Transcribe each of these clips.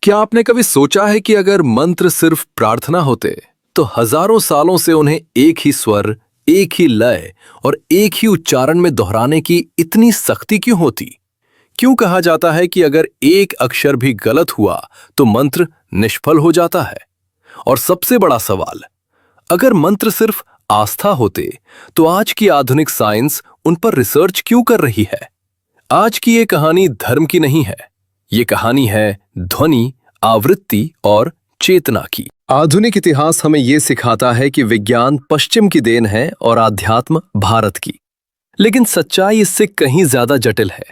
क्या आपने कभी सोचा है कि अगर मंत्र सिर्फ प्रार्थना होते तो हजारों सालों से उन्हें एक ही स्वर, एक ही लय और एक ही उच्चारण में दोहराने की इतनी सख्ती क्यों होती? क्यों कहा जाता है कि अगर एक अक्षर भी गलत हुआ तो मंत्र निष्फल हो जाता है? और सबसे बड़ा सवाल, अगर मंत्र सिर्फ आस्था होते तो आज की आधुनिक साइंस उन पर रिसर्च क्यों कर रही है? आज की ये कहानी धर्म की नहीं है, ये कहानी है ध्वनि, आवृत्ति और चेतना की। आधुनिक इतिहास हमें ये सिखाता है कि विज्ञान पश्चिम की देन है और आध्यात्म भारत की। लेकिन सच्चाई इससे कहीं ज्यादा जटिल है।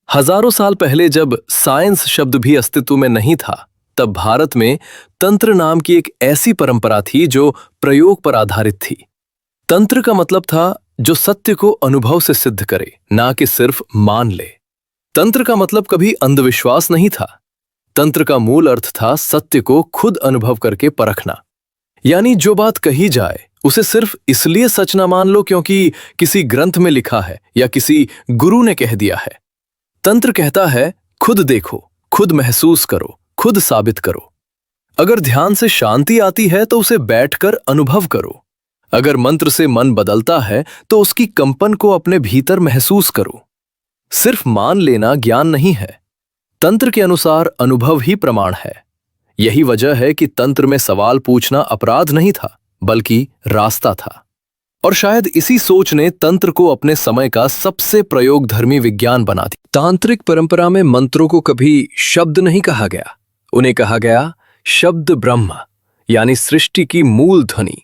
हजारों साल पहले जब साइंस शब्द भी अस्तित्व में नहीं था, तब भारत में तंत्र नाम की एक ऐसी परंपरा थी जो प्रयोग पर आधारित थी। तंत्र का मतलब था जो सत्य को अनुभव से सिद्ध करे, ना कि सिर्फ मान ले। तंत्र का मतलब कभी अंधविश्वास नहीं था। तंत्र का मूल अर्थ था सत्य को खुद अनुभव करके परखना। यानी जो बात कही जाए उसे सिर्फ इसलिए सच ना मान लो क्योंकि किसी ग्रंथ में लिखा है या किसी गुरु ने कह दिया है। तंत्र कहता है खुद देखो, खुद महसूस करो, खुद साबित करो। अगर ध्यान से शांति आती है तो उसे बैठकर अनुभव करो। अगर मंत्र से मन बदलता है तो उसकी कंपन को अपने भीतर महसूस करो। सिर्फ मान लेना ज्ञान नहीं है। तंत्र के अनुसार अनुभव ही प्रमाण है। यही वजह है कि तंत्र में सवाल पूछना अपराध नहीं था, बल्कि रास्ता था। और शायद इसी सोच ने तंत्र को अपने समय का सबसे प्रयोगधर्मी विज्ञान बना दिया। तांत्रिक परंपरा में मंत्रों को कभी शब्द नहीं कहा गया, उन्हें कहा गया शब्द ब्रह्म, यानी सृष्टि की मूल ध्वनि।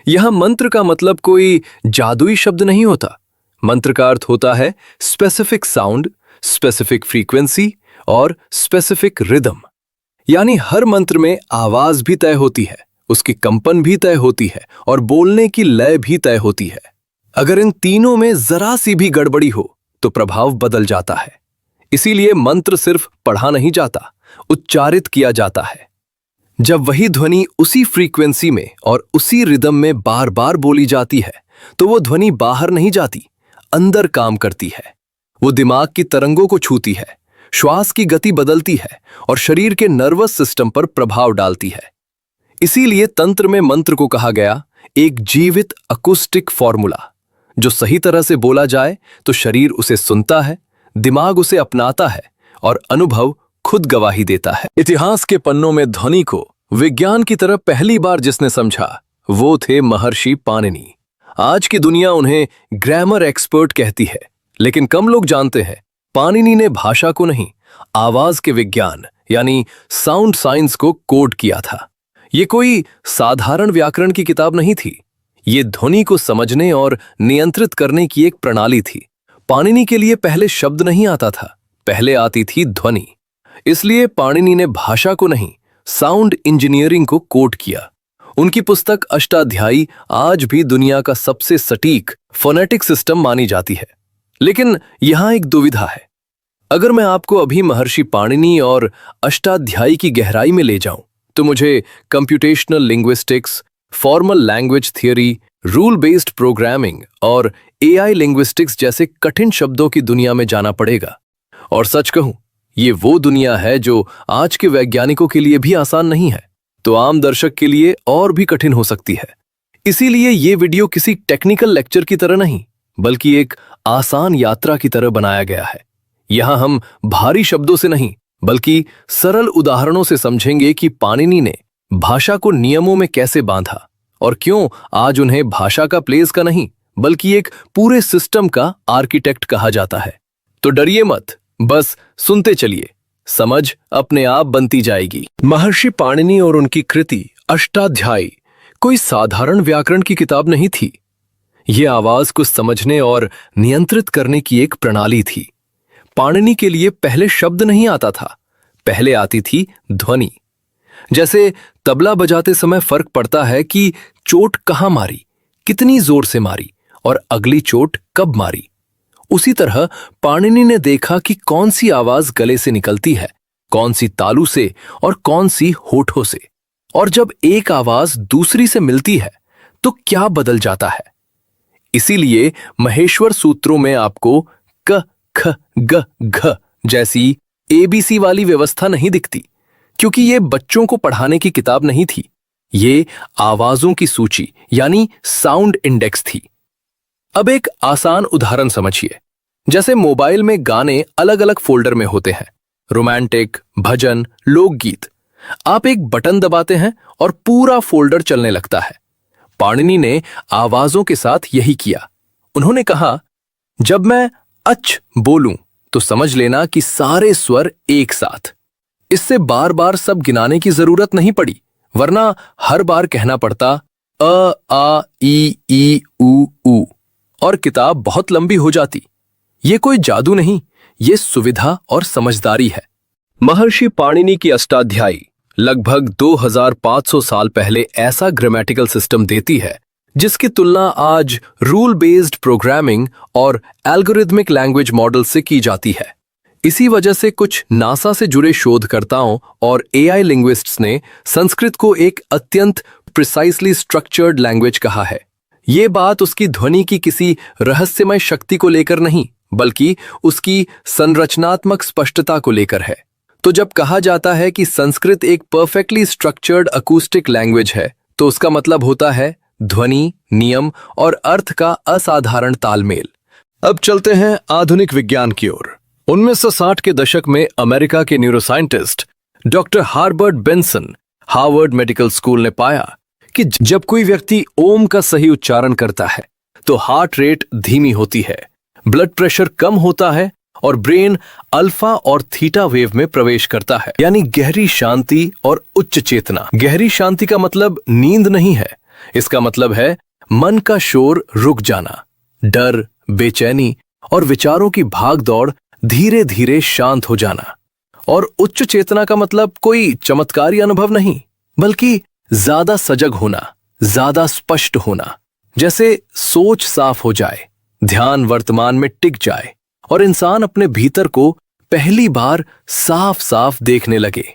यहां मंत्र का मतलब कोई जादुई शब्द नहीं होता। मंत्र का अर्थ होता है स्पेसिफिक साउंड, स्पेसिफिक फ्रीक्वेंसी और स्पेसिफिक रिदम। यानी हर मंत्र में आवाज भी तय होती है, उसकी कंपन भी तय होती है और बोलने की लय भी तय होती है। अगर इन तीनों में जरा सी भी गड़बड़ी हो तो प्रभाव बदल जाता है। इसीलिए मंत्र सिर्फ पढ़ा नहीं जाता, उच्चारित किया जाता है। जब वही ध्वनि उसी फ्रीक्वेंसी में और उसी रिदम में बार बार बोली जाती है तो वो ध्वनि बाहर नहीं जाती, अंदर काम करती है। वो दिमाग की तरंगों को छूती है, श्वास की गति बदलती है और शरीर के नर्वस सिस्टम पर प्रभाव डालती है। इसीलिए तंत्र में मंत्र को कहा गया एक जीवित अकुस्टिक फॉर्मूला। जो सही तरह से बोला जाए तो शरीर उसे सुनता है, दिमाग उसे अपनाता है और अनुभव खुद गवाही देता है। इतिहास के पन्नों में ध्वनि को विज्ञान की तरह पहली बार जिसने समझा वो थे महर्षि पाणिनि। आज की दुनिया उन्हें ग्रामर एक्सपर्ट कहती है, लेकिन कम लोग जानते हैं पाणिनि ने भाषा को नहीं, आवाज के विज्ञान यानी साउंड साइंस को कोड किया था। ये कोई साधारण व्याकरण की किताब नहीं थी, ये ध्वनि को समझने और नियंत्रित करने की एक प्रणाली थी। पाणिनि के लिए पहले शब्द नहीं आता था, पहले आती थी ध्वनि। इसलिए पाणिनि ने भाषा को नहीं, साउंड इंजीनियरिंग को कोड किया। उनकी पुस्तक अष्टाध्यायी आज भी दुनिया का सबसे सटीक फोनेटिक सिस्टम मानी जाती है। लेकिन यहां एक दुविधा है। अगर मैं आपको अभी महर्षि पाणिनि और अष्टाध्यायी की गहराई में ले जाऊं तो मुझे computational linguistics, formal language theory, rule based programming और एआई लिंग्विस्टिक्स जैसे कठिन शब्दों की दुनिया में जाना पड़ेगा। और सच कहूं, ये वो दुनिया है जो आज के वैज्ञानिकों के लिए भी आसान नहीं है, तो आम दर्शक के लिए और भी कठिन हो सकती है। इसीलिए ये वीडियो किसी टेक्निकल लेक्चर की तरह नहीं, बल्कि एक आसान यात्रा की तरह बनाया गया है। यहां हम भारी शब्दों से नहीं, बल्कि सरल उदाहरणों से समझेंगे कि पाणिनि ने भाषा को नियमों में कैसे बांधा और क्यों आज उन्हें भाषा का प्लेस का नहीं, बल्कि एक पूरे सिस्टम का आर्किटेक्ट कहा जाता है। तो डरिए मत, बस सुनते चलिए, समझ अपने आप बनती जाएगी। महर्षि पाणिनि और उनकी कृति अष्टाध्यायी कोई साधारण व्याकरण की किताब नहीं थी। यह आवाज को समझने और नियंत्रित करने की एक प्रणाली थी। पाणिनि के लिए पहले शब्द नहीं आता था, पहले आती थी ध्वनि। जैसे तबला बजाते समय फर्क पड़ता है कि चोट कहां मारी, कितनी जोर से मारी और अगली चोट कब मारी, उसी तरह पाणिनि ने देखा कि कौन सी आवाज गले से निकलती है, कौन सी तालू से और कौन सी होठों से। और जब एक आवाज दूसरी से मिलती है तो क्या बदल जाता है। इसीलिए महेश्वर सूत्रों में आपको क ख ग घ जैसी एबीसी वाली व्यवस्था नहीं दिखती। क्योंकि ये बच्चों को पढ़ाने की किताब नहीं थी, ये आवाजों की सूची यानी साउंड इंडेक्स थी। अब एक आसान उदाहरण समझिए। जैसे मोबाइल में गाने अलग अलग फोल्डर में होते हैं, रोमांटिक, भजन, लोकगीत। आप एक बटन दबाते हैं और पूरा फोल्डर चलने लगता है। पाणिनि ने आवाजों के साथ यही किया। उन्होंने कहा, जब मैं अच बोलूं तो समझ लेना कि सारे स्वर एक साथ। इससे बार बार सब गिनाने की जरूरत नहीं पड़ी, वरना हर बार कहना पड़ता अ, आ, ई, उ और किताब बहुत लंबी हो जाती। ये कोई जादू नहीं, ये सुविधा और समझदारी है। महर्षि पाणिनि की अष्टाध्यायी लगभग 2500 साल पहले ऐसा ग्रामेटिकल सिस्टम देती है जिसकी तुलना आज रूल बेस्ड प्रोग्रामिंग और एल्गोरिथमिक लैंग्वेज मॉडल से की जाती है। इसी वजह से कुछ नासा से जुड़े शोधकर्ताओं और एआई लिंग्विस्ट्स ने संस्कृत को एक अत्यंत प्रिसाइसली स्ट्रक्चर्ड लैंग्वेज कहा है। ये बात उसकी ध्वनि की किसी रहस्यमय शक्ति को लेकर नहीं, बल्कि उसकी संरचनात्मक स्पष्टता को लेकर है। तो जब कहा जाता है कि संस्कृत एक परफेक्टली स्ट्रक्चर्ड अकूस्टिक लैंग्वेज है, तो उसका मतलब होता है ध्वनि, नियम और अर्थ का असाधारण तालमेल। अब चलते हैं आधुनिक विज्ञान की ओर। 1960 के दशक में अमेरिका के neuroscientist doctor हार्बर्ट Benson Harvard medical school ने पाया कि जब कोई व्यक्ति ओम का सही उच्चारण करता है तो हार्ट रेट धीमी होती है, ब्लड प्रेशर कम होता है और ब्रेन अल्फा और थीटा वेव में प्रवेश करता है, यानी गहरी शांति और उच्च चेतना। गहरी शांति का मतलब नींद नहीं है, इसका मतलब है मन का शोर रुक जाना, डर, बेचैनी और विचारों की भागदौड़ धीरे धीरे शांत हो जाना। और उच्च चेतना का मतलब कोई चमत्कारी अनुभव नहीं, बल्कि ज्यादा सजग होना, ज्यादा स्पष्ट होना। जैसे सोच साफ हो जाए, ध्यान वर्तमान में टिक जाए और इंसान अपने भीतर को पहली बार साफ साफ देखने लगे।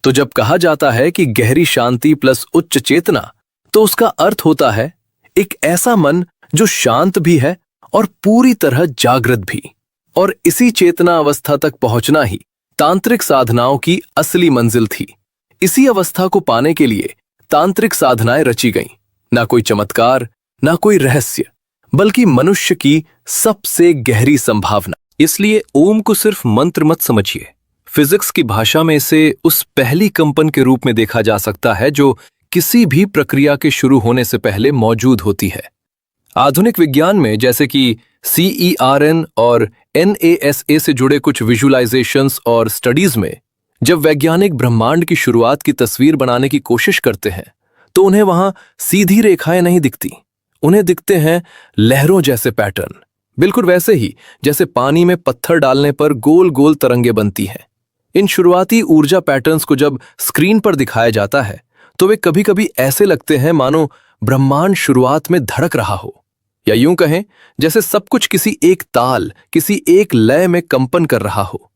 तो जब कहा जाता है कि गहरी शांति प्लस उच्च चेतना, तो उसका अर्थ होता है एक ऐसा मन जो शांत भी है और पूरी तरह जागृत भी। और इसी चेतना अवस्था तक पहुंचना ही तांत्रिक साधनाओं की असली मंजिल थी। इसी अवस्था को पाने के लिए तांत्रिक साधनाएं रची गईं। ना कोई चमत्कार, ना कोई रहस्य, बल्कि मनुष्य की सबसे गहरी संभावना। इसलिए ओम को सिर्फ मंत्र मत समझिए। फिजिक्स की भाषा में इसे उस पहली कंपन के रूप में देखा जा सकता है जो किसी भी प्रक्रिया के शुरू होने से पहले मौजूद होती है। आधुनिक विज्ञान में जैसे कि CERN और NASA से जुड़े कुछ विजुअलाइजेशंस और स्टडीज में जब वैज्ञानिक ब्रह्मांड की शुरुआत की तस्वीर बनाने की कोशिश करते हैं तो उन्हें वहां सीधी रेखाएं नहीं दिखती, उन्हें दिखते हैं लहरों जैसे पैटर्न, बिल्कुल वैसे ही जैसे पानी में पत्थर डालने पर गोल गोल तरंगे बनती हैं। इन शुरुआती ऊर्जा पैटर्न्स को जब स्क्रीन पर दिखाया जाता है तो वे कभी कभी ऐसे लगते हैं मानो ब्रह्मांड शुरुआत में धड़क रहा हो, या यूं कहें जैसे सब कुछ किसी एक ताल, किसी एक लय में कंपन कर रहा हो।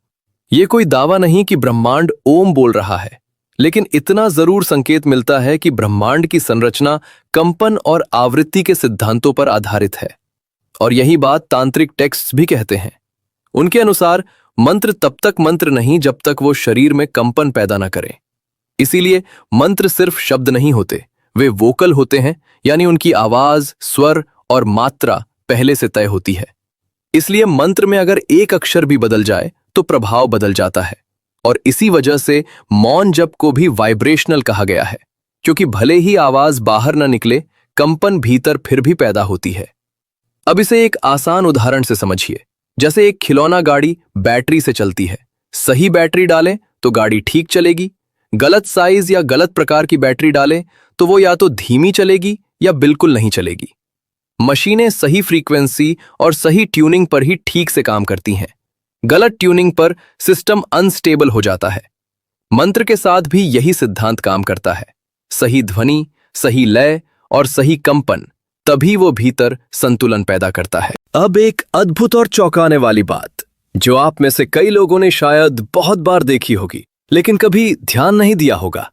यह कोई दावा नहीं कि ब्रह्मांड ओम बोल रहा है, लेकिन इतना जरूर संकेत मिलता है कि ब्रह्मांड की संरचना कंपन और आवृत्ति के सिद्धांतों पर आधारित है। और यही बात तांत्रिक टेक्स्ट्स भी कहते हैं। उनके अनुसार मंत्र तब तक मंत्र नहीं जब तक वो शरीर में कंपन पैदा न करें। इसीलिए मंत्र सिर्फ शब्द नहीं होते, वे वोकल होते हैं, यानी उनकी आवाज, स्वर और मात्रा पहले से तय होती है। इसलिए मंत्र में अगर एक अक्षर भी बदल जाए तो प्रभाव बदल जाता है। और इसी वजह से मौन जप को भी वाइब्रेशनल कहा गया है, क्योंकि भले ही आवाज बाहर न निकले, कंपन भीतर फिर भी पैदा होती है। अब इसे एक आसान उदाहरण से समझिए। जैसे एक खिलौना गाड़ी बैटरी से चलती है, सही बैटरी डालें तो गाड़ी ठीक चलेगी, गलत साइज या गलत प्रकार की बैटरी डालें तो वो या तो धीमी चलेगी या बिल्कुल नहीं चलेगी। मशीनें सही फ्रीक्वेंसी और सही ट्यूनिंग पर ही ठीक से काम करती हैं, गलत ट्यूनिंग पर सिस्टम अनस्टेबल हो जाता है। मंत्र के साथ भी यही सिद्धांत काम करता है। सही ध्वनि, सही लय और सही कंपन, तभी वो भीतर संतुलन पैदा करता है। अब एक अद्भुत और चौंकाने वाली बात जो आप में से कई लोगों ने शायद बहुत बार देखी होगी लेकिन कभी ध्यान नहीं दिया होगा।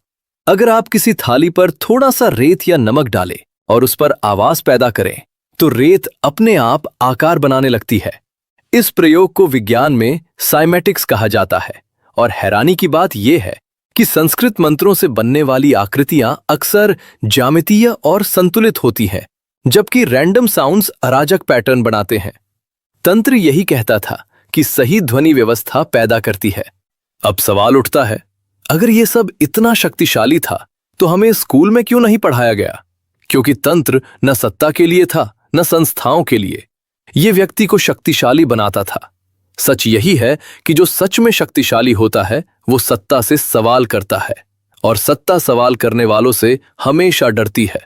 अगर आप किसी थाली पर थोड़ा सा रेत या नमक डालें और उस पर आवाज पैदा करें तो रेत अपने आप आकार बनाने लगती है। इस प्रयोग को विज्ञान में साइमेटिक्स कहा जाता है। और हैरानी की बात यह है कि संस्कृत मंत्रों से बनने वाली आकृतियां अक्सर ज्यामितीय और संतुलित होती हैं, जबकि रैंडम साउंड्स अराजक पैटर्न बनाते हैं। तंत्र यही कहता था कि सही ध्वनि व्यवस्था पैदा करती है। अब सवाल उठता है, अगर ये सब इतना शक्तिशाली था तो हमें स्कूल में क्यों नहीं पढ़ाया गया? क्योंकि तंत्र न सत्ता के लिए था न संस्थाओं के लिए। ये व्यक्ति को शक्तिशाली बनाता था। सच यही है कि जो सच में शक्तिशाली होता है वो सत्ता से सवाल करता है, और सत्ता सवाल करने वालों से हमेशा डरती है।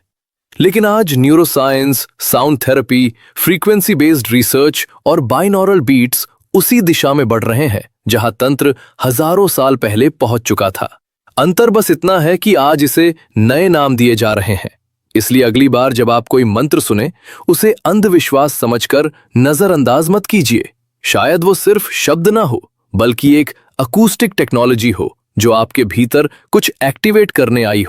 लेकिन आज neuroscience, sound therapy, frequency based research और बाइनॉरल बीट्स उसी दिशा में बढ़ रहे हैं जहां तंत्र हजारों साल पहले पहुंच चुका था। अंतर बस इतना है कि आज इसे नए नाम दिए जा रहे हैं। इसलिए अगली बार जब आप कोई मंत्र सुने, उसे अंधविश्वास समझकर नजरअंदाज मत कीजिए। शायद वो सिर्फ शब्द ना हो, बल्कि एक अकूस्टिक टेक्नोलॉजी हो जो आपके भीतर कुछ एक्टिवेट करने आई हो।